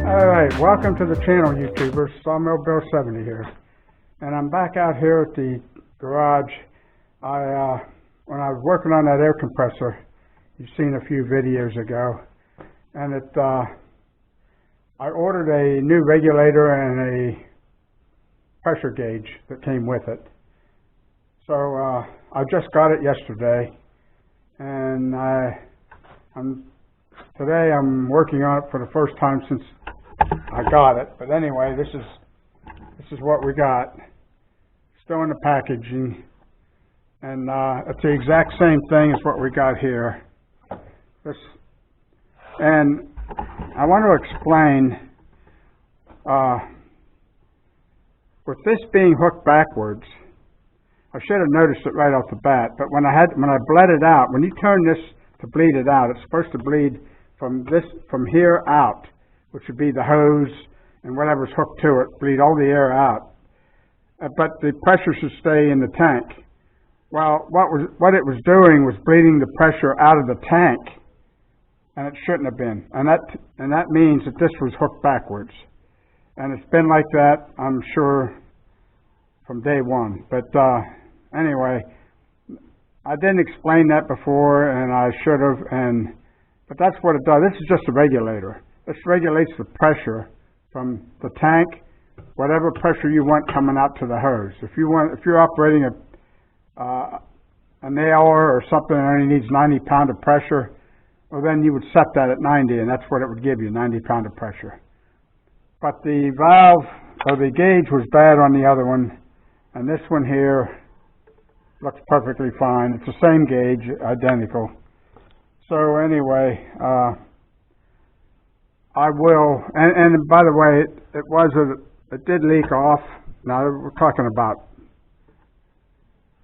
Alright, welcome to the channel, YouTubers. Sawmill Bill 70 here. And I'm back out here at the garage. When I was working on that air compressor, you've seen a few videos ago, and I ordered a new regulator and a pressure gauge that came with it. So I just got it yesterday, and today I'm working on it for the first time since I got it. But anyway, this is what we got. Still in the packaging, and it's the exact same thing as what we got here. And I want to explain, with this being hooked backwards, I should have noticed it right off the bat. But when I bled it out, when you turn this to bleed it out, it's supposed to bleed from here out, which would be the hose and whatever's hooked to it, bleed all the air out. But the pressure should stay in the tank. Well, what it was doing was bleeding the pressure out of the tank, and it shouldn't have been. And that means that this was hooked backwards. And it's been like that, I'm sure, from day one. But anyway, I didn't explain that before, and I should have. But that's what it does. This is just a regulator. This regulates the pressure from the tank, whatever pressure you want coming out to the hose. If you're operating an AR or something that only needs 90 pound of pressure, well, then you would set that at 90, and that's what it would give you, 90 pound of pressure. But the valve, or the gauge, was bad on the other one, and this one here looks perfectly fine. It's the same gauge, identical. So anyway, I will, and by the way, it did leak off. Now we're talking about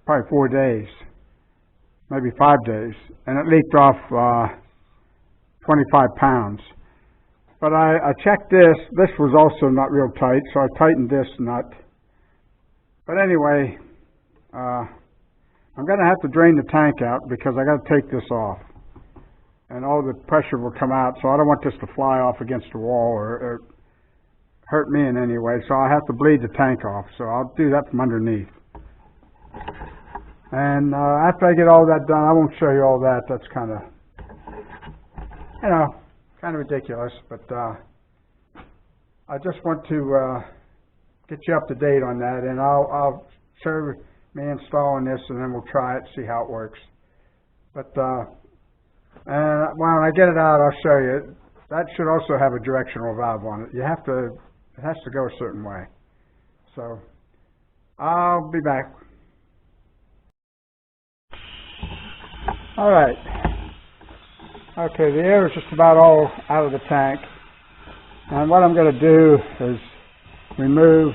probably 4 days, maybe 5 days, and it leaked off 25 pounds. But I checked this. This was also not real tight, so I tightened this nut. But anyway, I'm going to have to drain the tank out because I got to take this off, and all the pressure will come out. So I don't want this to fly off against the wall or hurt me in any way. So I have to bleed the tank off. So I'll do that from underneath. And after I get all that done, I won't show you all that. That's kind of, kind of ridiculous. But I just want to get you up to date on that, and I'll show me installing this, and then we'll try it, see how it works. But and when I get it out, I'll show you. That should also have a directional valve on it. It has to go a certain way. So I'll be back. All right. Okay, the air is just about all out of the tank. And what I'm going to do is remove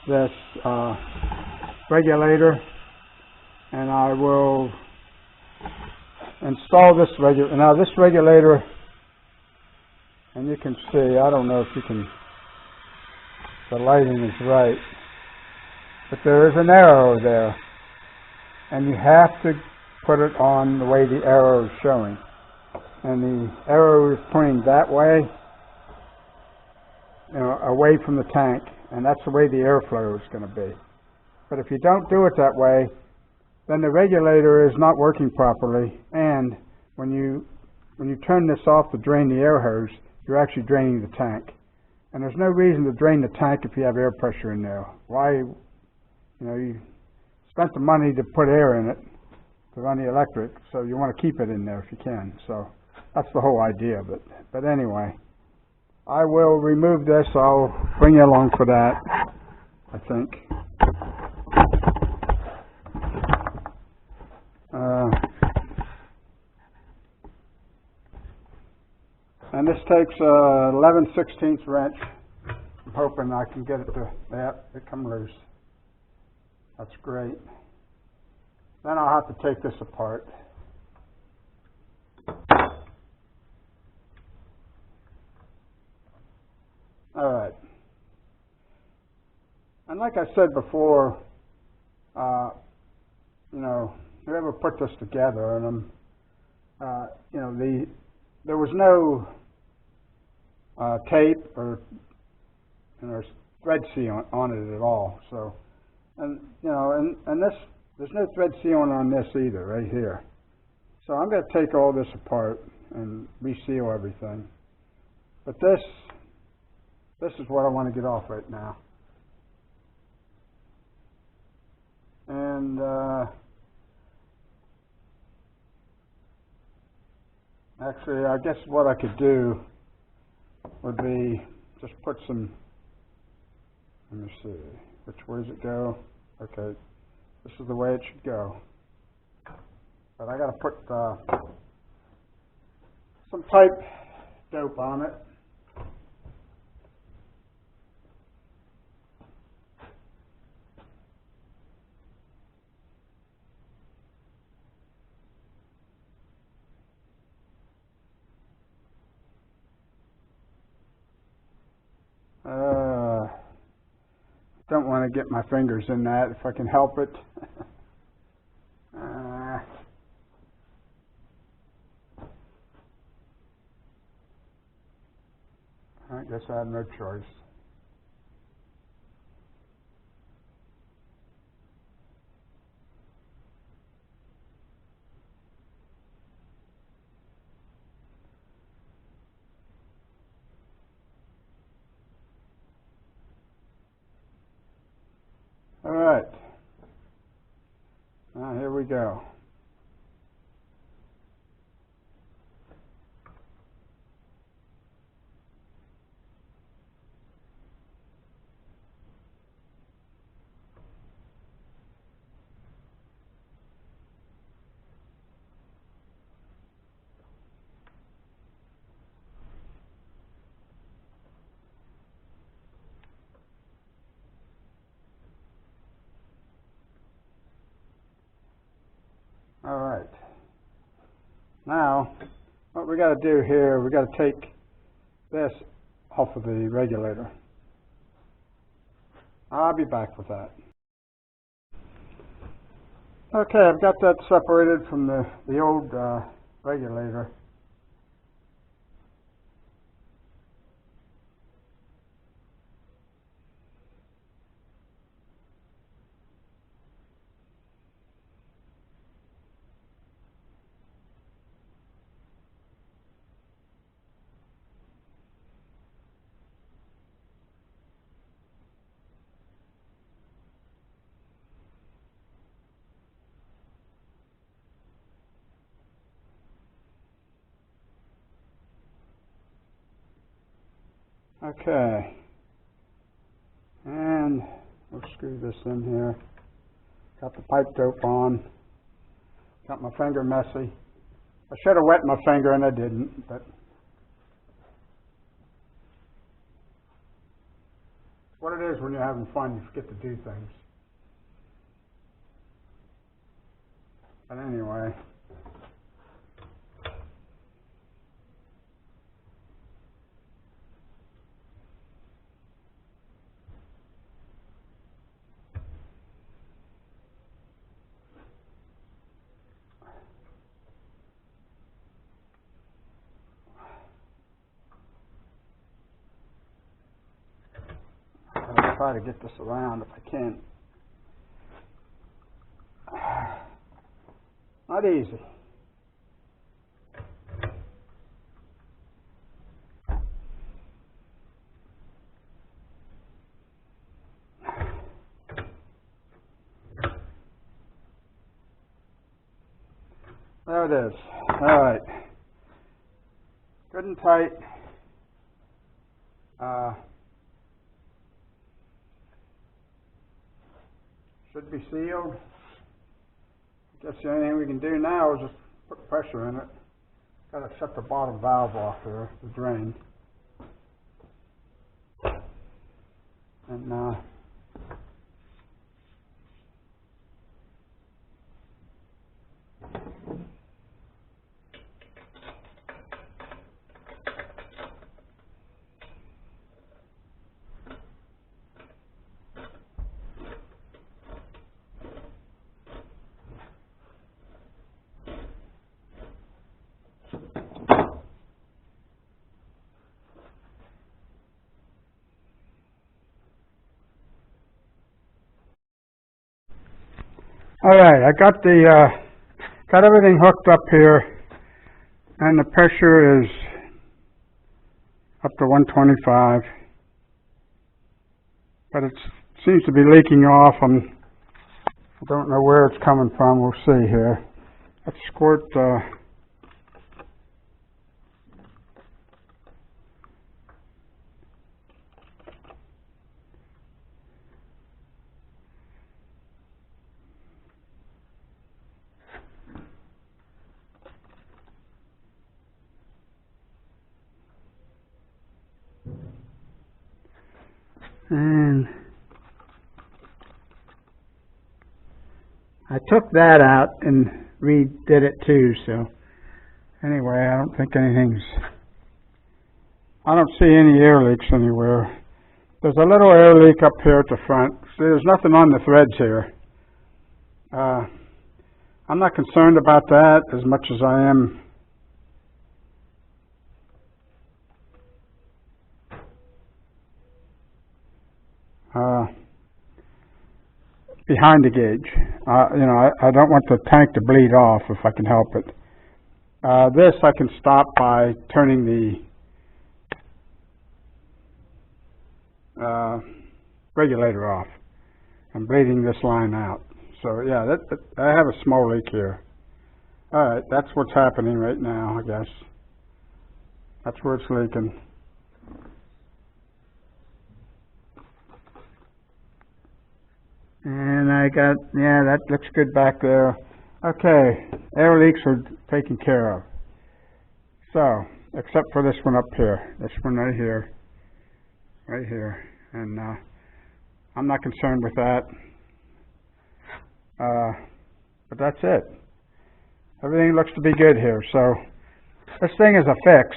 this regulator, and I will install this regulator. Now this regulator, and you can see, I don't know if you can, the lighting is right, but there is an arrow there, and you have to put it on the way the arrow is showing. And the arrow is pointing that way, away from the tank, and that's the way the airflow is going to be. But if you don't do it that way, then the regulator is not working properly, and when you turn this off to drain the air hose, you're actually draining the tank. And there's no reason to drain the tank if you have air pressure in there. Why, you spent the money to put air in it to run the electric, so you want to keep it in there if you can. So that's the whole idea of it. But anyway, I will remove this. I'll bring you along for that, I think. And this takes a 11/16 wrench. I'm hoping I can get it to that. It come loose. That's great. Then I'll have to take this apart. All right. And like I said before, whoever put this together, and there was no tape or thread seal on it at all. So, and this, there's no thread sealing on this either, right here. So I'm going to take all this apart and reseal everything. But this is what I want to get off right now. And actually, I guess what I could do would be just put some, let me see, which way does it go? Okay, this is the way it should go. But I got to put some pipe dope on it. Don't want to get my fingers in that if I can help it. I guess I have no choice. All right. Now here we go. All right. Now, what we got to do here, we got to take this off of the regulator. I'll be back with that. Okay, I've got that separated from the old regulator. Okay, and we'll screw this in here. Got the pipe dope on. Got my finger messy. I should have wet my finger and I didn't, but what it is when you're having fun, you forget to do things. But anyway. I'll try to get this around if I can. Not easy. There it is. All right. Good and tight. Should be sealed. I guess the only thing we can do now is just put pressure in it. Got to shut the bottom valve off there, the drain. And Alright, I got got everything hooked up here, and the pressure is up to 125, but it seems to be leaking off. I don't know where it's coming from. We'll see here. Let's squirt and I took that out and redid it too, so anyway, I don't think I don't see any air leaks anywhere. There's a little air leak up here at the front. See, there's nothing on the threads here. I'm not concerned about that as much as I am behind the gauge. I don't want the tank to bleed off if I can help it. This I can stop by turning the regulator off and bleeding this line out. So yeah, I have a small leak here. Alright, that's what's happening right now, I guess. That's where it's leaking. And that looks good back there. Okay, air leaks are taken care of. So, except for this one up here. This one right here. Right here. And I'm not concerned with that. But that's it. Everything looks to be good here. So, this thing is a fix.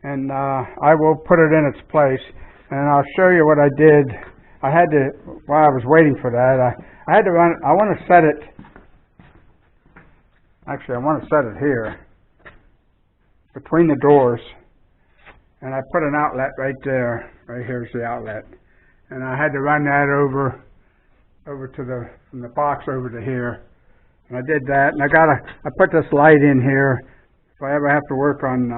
And I will put it in its place. And I'll show you what I did. I had to, while I was waiting for that, I had to run, I want to set it, actually I want to set it here, between the doors, and I put an outlet right there. Right here's the outlet. And I had to run that over to from the box over to here. And I did that, and I put this light in here, if I ever have to work on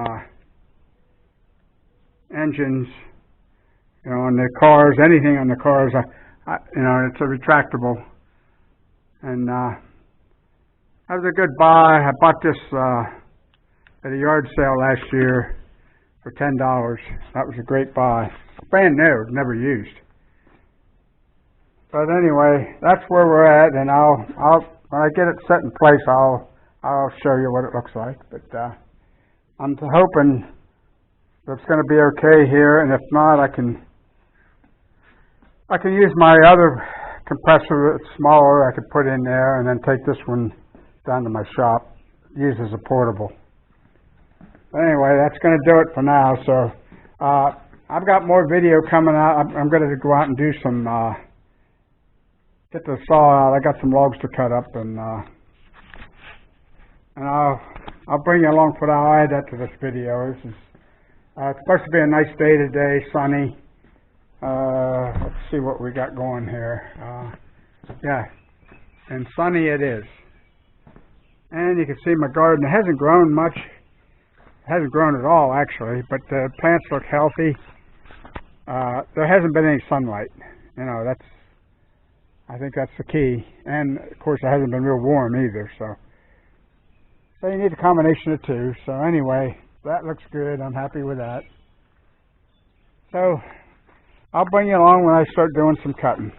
engines, on the cars, anything on the cars, it's a retractable. And that was a good buy. I bought this at a yard sale last year for $10. That was a great buy. Brand new, never used. But anyway, that's where we're at, and I'll when I get it set in place, I'll show you what it looks like. But I'm hoping it's going to be okay here, and if not, I can use my other compressor that's smaller. I could put in there and then take this one down to my shop, use as a portable. But anyway, that's going to do it for now. So I've got more video coming out. I'm going to go out and do some, get the saw out. I got some logs to cut up, and I'll bring you along for that. I'll add that to this video. This is it's supposed to be a nice day today, sunny. Let's see what we got going here. Yeah, and sunny it is. And you can see my garden. It hasn't grown much. It hasn't grown at all, actually, but the plants look healthy. There hasn't been any sunlight. I think that's the key. And, of course, it hasn't been real warm either, so you need a combination of two. So anyway, that looks good. I'm happy with that. So I'll bring you along when I start doing some cutting.